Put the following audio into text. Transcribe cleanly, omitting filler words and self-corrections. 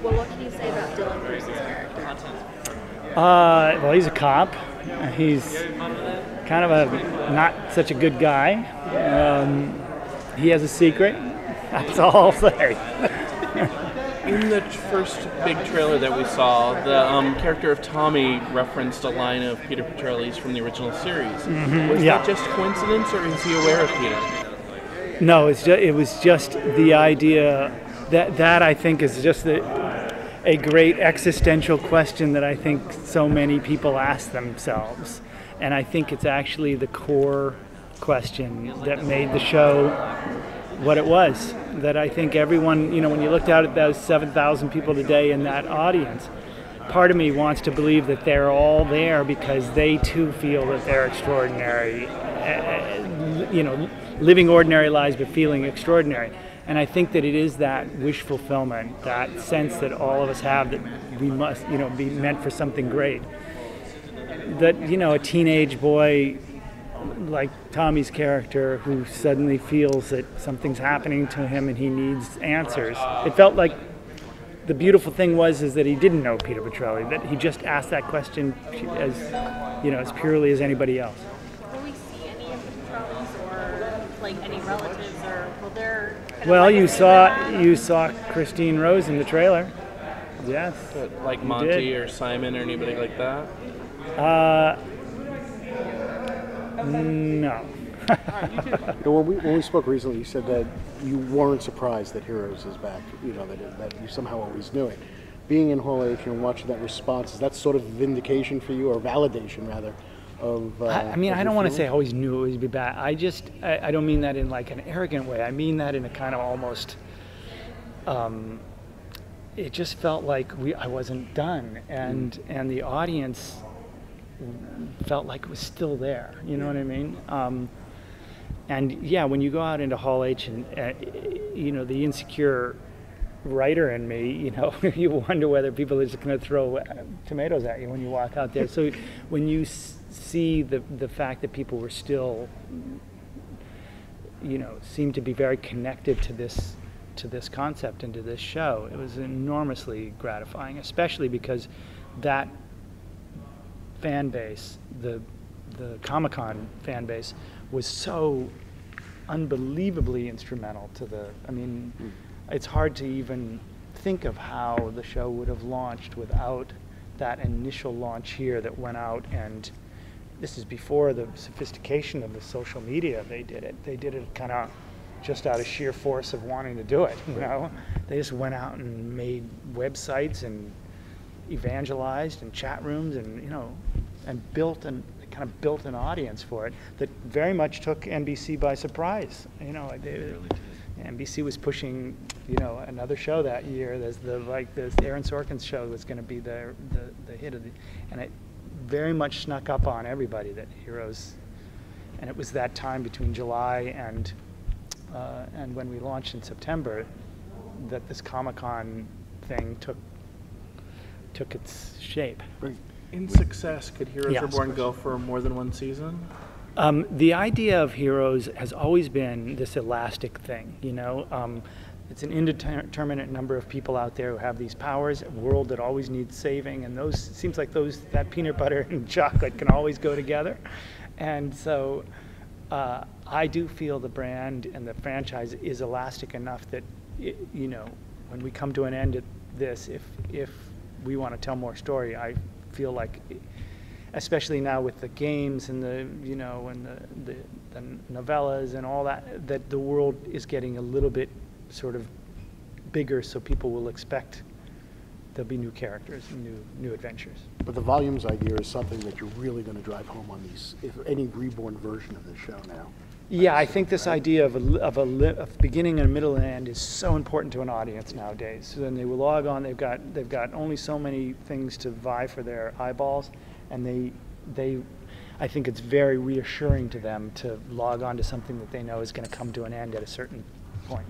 Well, what can you say about Dylan Bruce's character? Well, he's a cop. He's kind of a not such a good guy. He has a secret. That's all I'll say. In the first big trailer that we saw, the character of Tommy referenced a line of Peter Petrelli's from the original series. Was that just coincidence, or is he aware of Peter? No, it was just the idea that I think is just a great existential question that I think so many people ask themselves. And I think it's actually the core question that made the show what it was. That I think everyone, when you looked out at those 7,000 people today in that audience, part of me wants to believe that they're all there because they too feel that they're extraordinary, living ordinary lives but feeling extraordinary. And I think that it is that wish fulfillment, that sense that all of us have that we must, be meant for something great. That, a teenage boy like Tommy's character who suddenly feels that something's happening to him and he needs answers. It felt like the beautiful thing is that he didn't know Peter Petrelli, that he just asked that question as purely as anybody else. Will we see any of the Petrellis or any relatives, or will there? Well, you saw Christine Rose in the trailer. Yes. Like Monty or Simon or anybody like that? No. When we spoke recently, you said that you weren't surprised that Heroes is back. That you somehow always knew it. Being in Hall H and watching that response, is that sort of vindication for you, or validation rather? I don't want to say I always knew it would be bad. I don't mean that in an arrogant way. I mean that in a kind of almost. It just felt like I wasn't done, and the audience felt like it was still there. You know what I mean? And yeah, when you go out into Hall H and the insecure writer in me, you wonder whether people are just going to throw tomatoes at you when you walk out there. So when you see the fact that people were still, seemed to be very connected to this concept and to this show, it was enormously gratifying, especially because that fan base, the Comic-Con fan base, was so unbelievably instrumental to it's hard to even think of how the show would have launched without that initial launch here that went out, and this is before the sophistication of the social media. They did it kind of just out of sheer force of wanting to do it, They just went out and made websites and evangelized and chat rooms and built an audience for it that very much took NBC by surprise. NBC was pushing another show that year. There's the Aaron Sorkin's show was going to be the hit of and it very much snuck up on everybody that Heroes, and it was that time between July and when we launched in September that this Comic-Con thing took its shape. In success, could Heroes Reborn go for more than one season? The idea of Heroes has always been this elastic thing, It's an indeterminate number of people out there who have these powers, a world that always needs saving, and that peanut butter and chocolate can always go together. And so I do feel the brand and the franchise is elastic enough that, when we come to an end at this, if we want to tell more story, I feel like, especially now with the games and the novellas and all that the world is getting a little bit sort of bigger, so people will expect there'll be new characters and new adventures. But the volumes idea is something that you're really going to drive home on any Reborn version of this show now. Yeah, I think this idea of a beginning and a middle and end is so important to an audience nowadays. So then they will log on. They've got only so many things to vie for their eyeballs, and I think it's very reassuring to them to log on to something that they know is going to come to an end at a certain point.